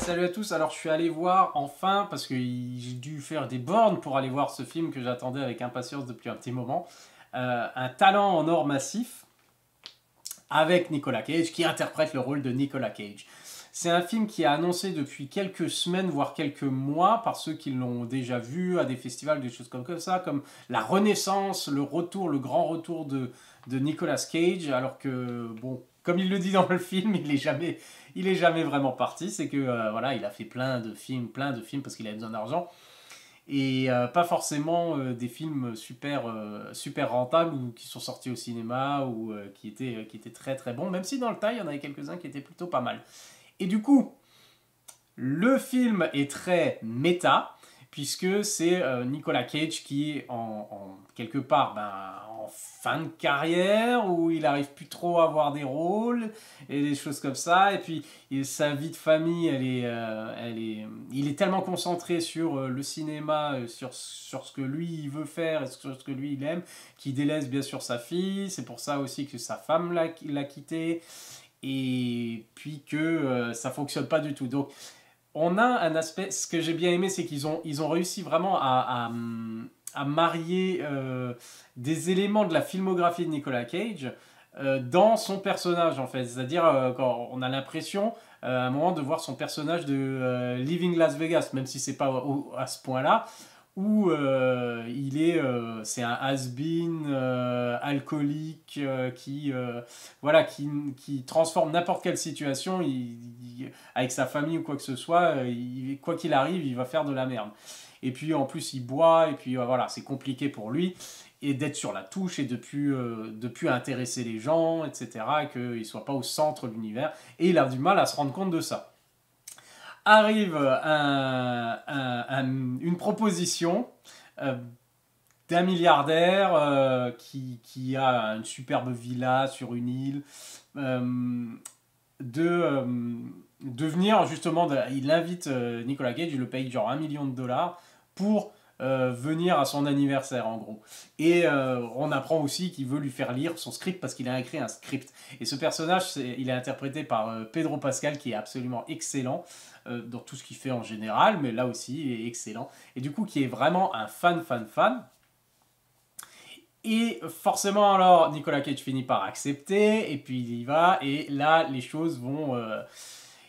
Salut à tous, alors je suis allé voir enfin, parce que j'ai dû faire des bornes pour aller voir ce film que j'attendais avec impatience depuis un petit moment, Un talent en or massif, avec Nicolas Cage, qui interprète le rôle de Nicolas Cage. C'est un film qui est annoncé depuis quelques semaines, voire quelques mois, par ceux qui l'ont déjà vu à des festivals, des choses comme ça, comme la renaissance, le retour, le grand retour de Nicolas Cage, alors que, bon, comme il le dit dans le film, il est jamais vraiment parti. C'est que, voilà, il a fait plein de films, parce qu'il a besoin d'argent. Et pas forcément des films super rentables ou qui sont sortis au cinéma ou qui étaient très très bons, même si dans le tas, il y en avait quelques-uns qui étaient plutôt pas mal. Et du coup, le film est très méta, puisque c'est Nicolas Cage qui est quelque part en fin de carrière, où il arrive plus trop à avoir des rôles, et des choses comme ça, et puis sa vie de famille, il est tellement concentré sur le cinéma, sur ce que lui il veut faire, et sur ce que lui il aime, qu'il délaisse bien sûr sa fille, c'est pour ça aussi que sa femme l'a quitté, et puis que ça fonctionne pas du tout. Donc on a un aspect, ce que j'ai bien aimé, c'est ils ont réussi vraiment à marier des éléments de la filmographie de Nicolas Cage dans son personnage en fait. C'est-à-dire quand on a l'impression à un moment de voir son personnage de Living Las Vegas, même si c'est pas à ce point-là, où c'est un has-been alcoolique qui transforme n'importe quelle situation avec sa famille ou quoi que ce soit, quoi qu'il arrive, il va faire de la merde. Et puis en plus il boit, et puis voilà, c'est compliqué pour lui et d'être sur la touche et de plus intéresser les gens, etc., et qu'il ne soit pas au centre de l'univers, et il a du mal à se rendre compte de ça. Arrive une proposition euh, d'un milliardaire qui a une superbe villa sur une île, euh, de, venir justement, il invite Nicolas Cage, il le paye genre 1 million de dollars pour venir à son anniversaire en gros. Et on apprend aussi qu'il veut lui faire lire son script parce qu'il a écrit un script. Et ce personnage, il est interprété par Pedro Pascal, qui est absolument excellent dans tout ce qu'il fait en général, mais là aussi il est excellent. Et du coup qui est vraiment un fan. Et forcément alors Nicolas Cage finit par accepter, et puis il y va, et là les choses vont...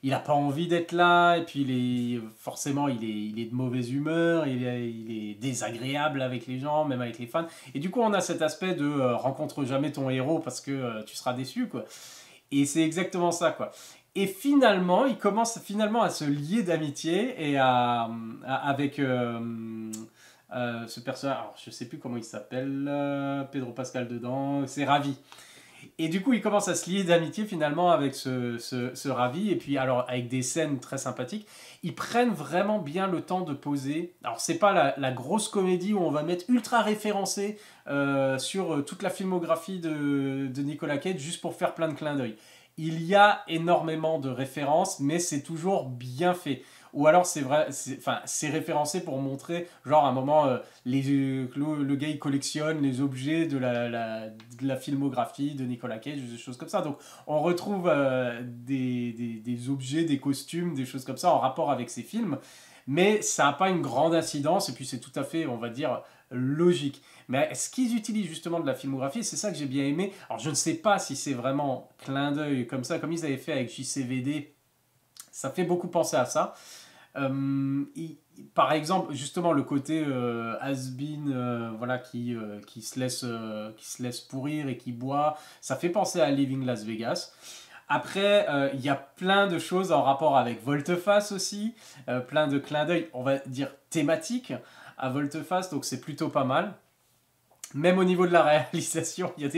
il n'a pas envie d'être là, et puis il est de mauvaise humeur, il est désagréable avec les gens, même avec les fans. Et du coup on a cet aspect de rencontre jamais ton héros parce que tu seras déçu, quoi. Et c'est exactement ça, quoi. Et finalement, il commence finalement à se lier d'amitié avec ce personnage. Alors, je sais plus comment il s'appelle, Pedro Pascal dedans, c'est Ravi. Et du coup, il commence à se lier d'amitié finalement avec ce Ravi. Et puis, alors, avec des scènes très sympathiques, ils prennent vraiment bien le temps de poser. Alors, c'est pas la grosse comédie où on va mettre ultra référencé sur toute la filmographie de Nicolas Cage juste pour faire plein de clins d'œil. Il y a énormément de références, mais c'est toujours bien fait. Ou alors c'est référencé pour montrer, genre à un moment, le gars il collectionne les objets de la filmographie de Nicolas Cage, des choses comme ça. Donc on retrouve des objets, des costumes, des choses comme ça en rapport avec ces films, mais ça n'a pas une grande incidence, et puis c'est tout à fait, on va dire, logique. Mais ce qu'ils utilisent justement de la filmographie, c'est ça que j'ai bien aimé. Alors je ne sais pas si c'est vraiment clin d'œil comme ça, comme ils avaient fait avec JCVD, ça fait beaucoup penser à ça. Par exemple, justement, le côté has-been, voilà, qui se laisse pourrir et qui boit, ça fait penser à Living Las Vegas. Après, il y a plein de choses en rapport avec Volteface aussi, plein de clins d'œil, on va dire thématiques à Volteface, donc c'est plutôt pas mal. Même au niveau de la réalisation, il y a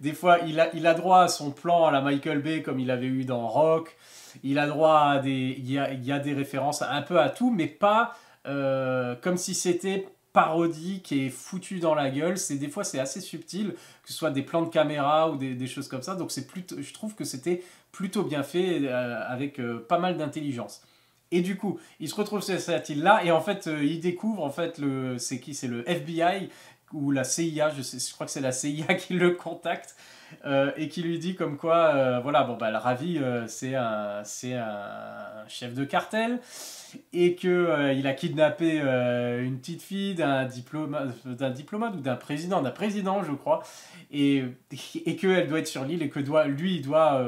des fois, il a droit à son plan à la Michael Bay comme il avait eu dans Rock. Il a droit à il y a des références un peu à tout, mais pas comme si c'était parodique et foutu dans la gueule. Des fois, c'est assez subtil, que ce soit des plans de caméra ou des choses comme ça. Donc, je trouve que c'était plutôt bien fait avec pas mal d'intelligence. Et du coup, il se retrouve sur cette île-là, et en fait, il découvre, en fait, c'est le FBI, ou la CIA, je crois que c'est la CIA qui le contacte, et qui lui dit comme quoi, voilà, bon, bah, le Ravi, c'est un chef de cartel, et que il a kidnappé une petite fille d'un diplomate ou d'un président, je crois, et, et qu'elle doit être sur l'île et que lui, il doit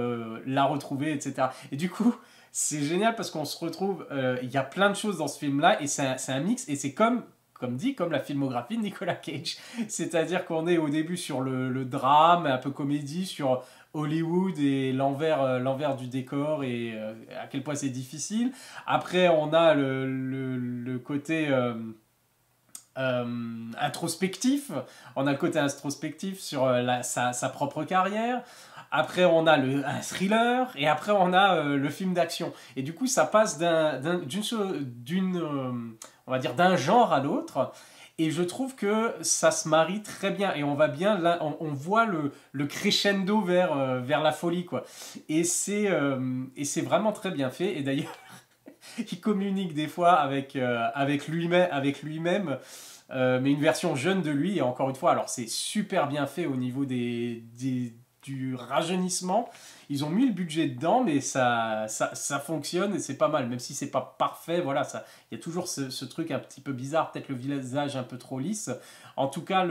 la retrouver, etc. Et du coup, c'est génial parce qu'on se retrouve, il y a plein de choses dans ce film-là, et c'est un mix, et c'est comme la filmographie de Nicolas Cage. C'est-à-dire qu'on est au début sur le drame, un peu comédie, sur Hollywood et l'envers du décor et à quel point c'est difficile. Après, on a le côté introspectif. On a le côté introspectif sur sa propre carrière. Après, on a un thriller. Et après, on a le film d'action. Et du coup, ça passe on va dire, d'un genre à l'autre. Et je trouve que ça se marie très bien. Et on va bien, là, on voit le crescendo vers la folie, quoi. Et c'est vraiment très bien fait. Et d'ailleurs, il communique des fois avec lui-même, mais une version jeune de lui. Et encore une fois, alors c'est super bien fait au niveau du rajeunissement. Ils ont mis le budget dedans, mais ça fonctionne et c'est pas mal. Même si c'est pas parfait, voilà, il y a toujours ce truc un petit peu bizarre, peut-être le visage un peu trop lisse. En tout cas,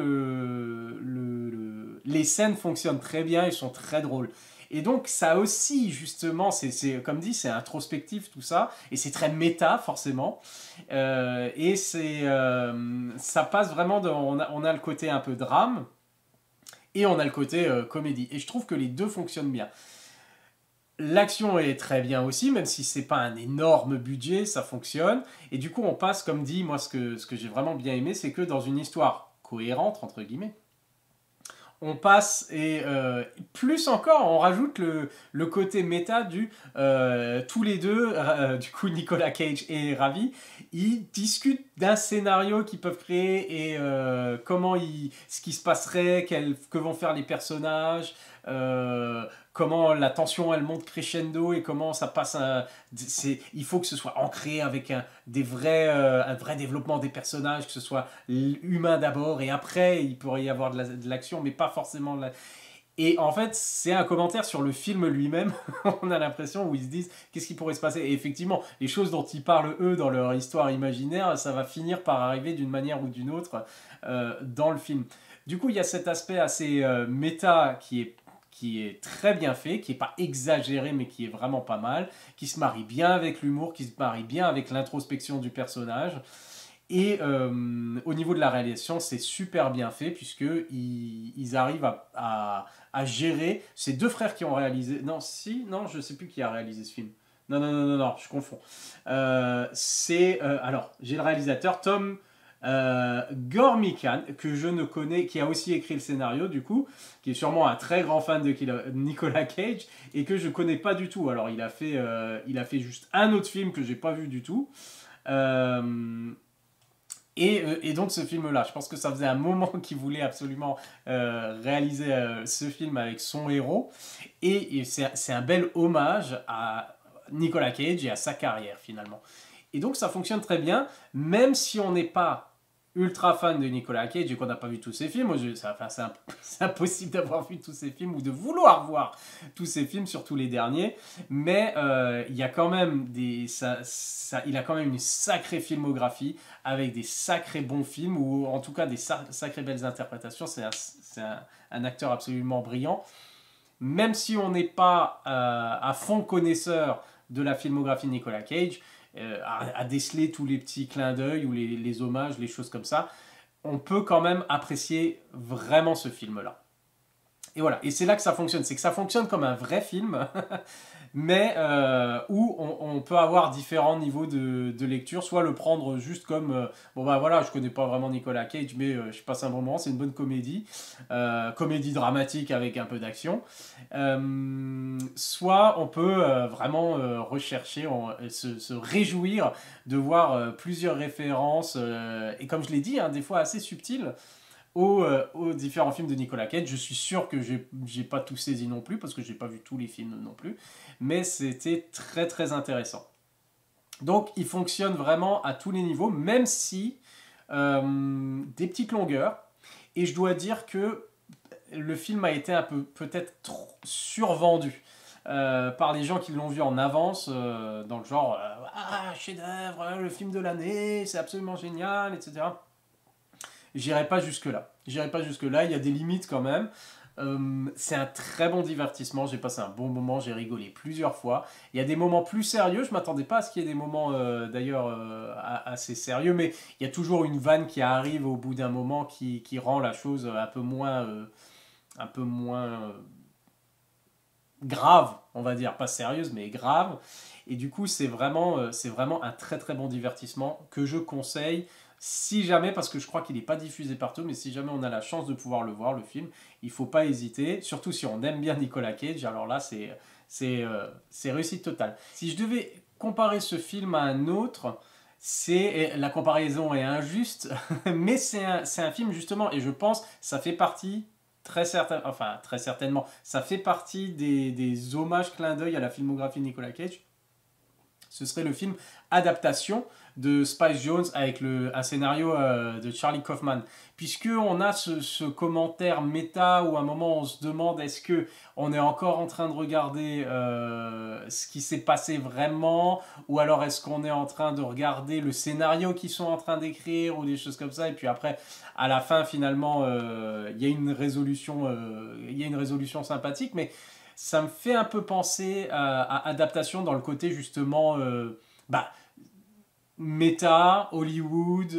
les scènes fonctionnent très bien, ils sont très drôles. Et donc ça aussi, justement, comme dit, c'est introspectif tout ça, et c'est très méta forcément. Et ça passe vraiment, on a le côté un peu drame, et on a le côté comédie. Et je trouve que les deux fonctionnent bien. L'action est très bien aussi, même si c'est pas un énorme budget, ça fonctionne. Et du coup, on passe, comme dit, moi, ce que j'ai vraiment bien aimé, c'est que dans une histoire cohérente, entre guillemets, on passe, et plus encore, on rajoute le côté méta tous les deux, du coup Nicolas Cage et Ravi, ils discutent d'un scénario qu'ils peuvent créer et ce qui se passerait, que vont faire les personnages, comment la tension elle monte crescendo et comment ça passe il faut que ce soit ancré avec un vrai développement des personnages, que ce soit humain d'abord et après il pourrait y avoir de l'action mais pas forcément et en fait c'est un commentaire sur le film lui-même. On a l'impression où ils se disent qu'est-ce qui pourrait se passer, et effectivement les choses dont ils parlent eux dans leur histoire imaginaire, ça va finir par arriver d'une manière ou d'une autre dans le film. Du coup il y a cet aspect assez méta qui est très bien fait, qui n'est pas exagéré, mais qui est vraiment pas mal, qui se marie bien avec l'humour, qui se marie bien avec l'introspection du personnage. Et au niveau de la réalisation, c'est super bien fait, puisqu'ils arrivent à gérer. Ces deux frères qui ont réalisé... Non, je ne sais plus qui a réalisé ce film. Non, je confonds. Alors, j'ai le réalisateur Tom Gormican, que je ne connais, qui a aussi écrit le scénario du coup, qui est sûrement un très grand fan de Nicolas Cage et que je connais pas du tout. Alors il a fait juste un autre film que j'ai pas vu du tout. Et donc ce film-là, je pense que ça faisait un moment qu'il voulait absolument réaliser ce film avec son héros. Et c'est un bel hommage à Nicolas Cage et à sa carrière finalement. Et donc ça fonctionne très bien, même si on n'est pas ultra fan de Nicolas Cage et qu'on n'a pas vu tous ses films. C'est impossible d'avoir vu tous ses films ou de vouloir voir tous ses films, surtout les derniers. Mais il y a quand même il a quand même une sacrée filmographie avec des sacrés bons films, ou en tout cas des sacrées belles interprétations. C'est un acteur absolument brillant. Même si on n'est pas à fond connaisseur de la filmographie de Nicolas Cage, à déceler tous les petits clins d'œil ou les hommages, les choses comme ça, on peut quand même apprécier vraiment ce film-là. Et voilà, et c'est là que ça fonctionne, c'est que ça fonctionne comme un vrai film, mais où on peut avoir différents niveaux de lecture, soit le prendre juste comme, bon bah voilà, je connais pas vraiment Nicolas Cage, mais je passe un bon moment, c'est une bonne comédie, comédie dramatique avec un peu d'action, soit on peut vraiment rechercher, se réjouir de voir plusieurs références, et comme je l'ai dit, hein, des fois assez subtiles, aux différents films de Nicolas Cage. Je suis sûr que j'ai pas tout saisi non plus, parce que j'ai pas vu tous les films non plus, mais c'était très très intéressant. Donc il fonctionne vraiment à tous les niveaux, même si des petites longueurs, Et je dois dire que le film a été un peu peut-être trop survendu par les gens qui l'ont vu en avance, dans le genre ah, chef-d'œuvre, le film de l'année, c'est absolument génial, etc. J'irai pas jusque-là. J'irai pas jusque-là, il y a des limites quand même. C'est un très bon divertissement, j'ai passé un bon moment, j'ai rigolé plusieurs fois. Il y a des moments plus sérieux, je m'attendais pas à ce qu'il y ait des moments d'ailleurs assez sérieux, mais il y a toujours une vanne qui arrive au bout d'un moment qui rend la chose un peu moins grave, on va dire, pas sérieuse, mais grave. Et du coup, c'est vraiment un très très bon divertissement que je conseille. Si jamais, parce que je crois qu'il n'est pas diffusé partout, mais si jamais on a la chance de pouvoir le voir, le film, il ne faut pas hésiter, surtout si on aime bien Nicolas Cage, alors là, c'est réussite totale. Si je devais comparer ce film à un autre, la comparaison est injuste, mais c'est un film justement, et je pense ça fait partie très certainement, ça fait partie des hommages clins d'œil à la filmographie de Nicolas Cage. Ce serait le film adaptation de Spike Jonze avec un scénario de Charlie Kaufman. Puisqu'on a ce commentaire méta où à un moment on se demande est-ce qu'on est encore en train de regarder ce qui s'est passé vraiment, ou alors est-ce qu'on est en train de regarder le scénario qu'ils sont en train d'écrire, ou des choses comme ça, et puis après à la fin finalement il y a une résolution sympathique, mais ça me fait un peu penser à adaptation dans le côté justement méta, Hollywood,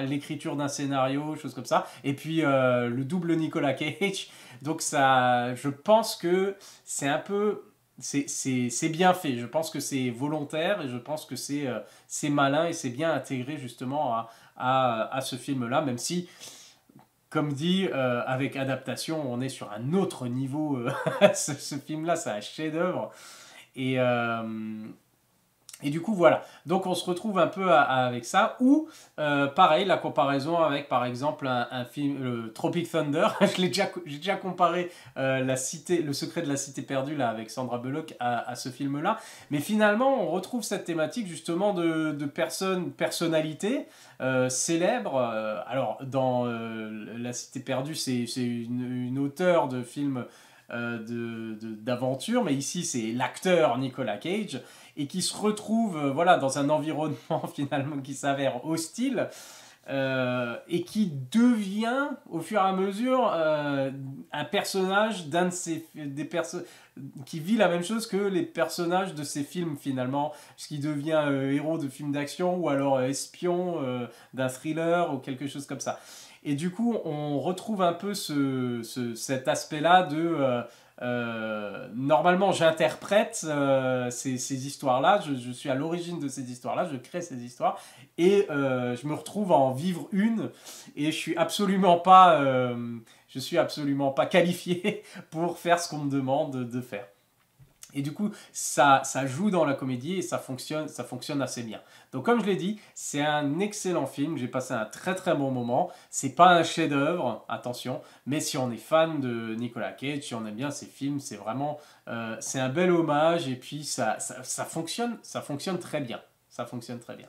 l'écriture d'un scénario, choses comme ça, et puis le double Nicolas Cage. Donc ça, je pense que c'est un peu, c'est bien fait. Je pense que c'est volontaire et je pense que c'est malin et c'est bien intégré justement à ce film-là, même si comme dit, avec adaptation, on est sur un autre niveau. Ce film-là, c'est un chef-d'œuvre. Et, et du coup, voilà. Donc, on se retrouve un peu avec ça. Ou, pareil, la comparaison avec, par exemple, un film, Tropic Thunder. J'ai déjà comparé Le secret de la cité perdue là, avec Sandra Bullock à ce film-là. Mais finalement, on retrouve cette thématique justement de personnalités célèbres. Alors, dans La cité perdue, c'est une auteure de films d'aventure, mais ici c'est l'acteur Nicolas Cage, et qui se retrouve voilà, dans un environnement finalement qui s'avère hostile, et qui devient au fur et à mesure un personnage qui vit la même chose que les personnages de ces films finalement, puisqu'il devient héros de films d'action ou alors espion d'un thriller ou quelque chose comme ça. Et du coup, on retrouve un peu cet aspect-là de normalement, j'interprète ces histoires-là, je suis à l'origine de ces histoires-là, je crée ces histoires, et je me retrouve à en vivre une, et je suis absolument pas qualifié pour faire ce qu'on me demande de faire. Et du coup, ça joue dans la comédie et ça fonctionne assez bien. Donc comme je l'ai dit, c'est un excellent film, j'ai passé un très très bon moment. C'est pas un chef-d'œuvre, attention, mais si on est fan de Nicolas Cage, si on aime bien ses films, c'est vraiment c'est un bel hommage et puis ça fonctionne très bien. Ça fonctionne très bien.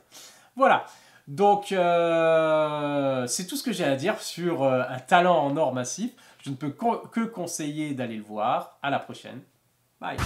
Voilà. Donc c'est tout ce que j'ai à dire sur un talent en or massif. Je ne peux que conseiller d'aller le voir. À la prochaine. Bye.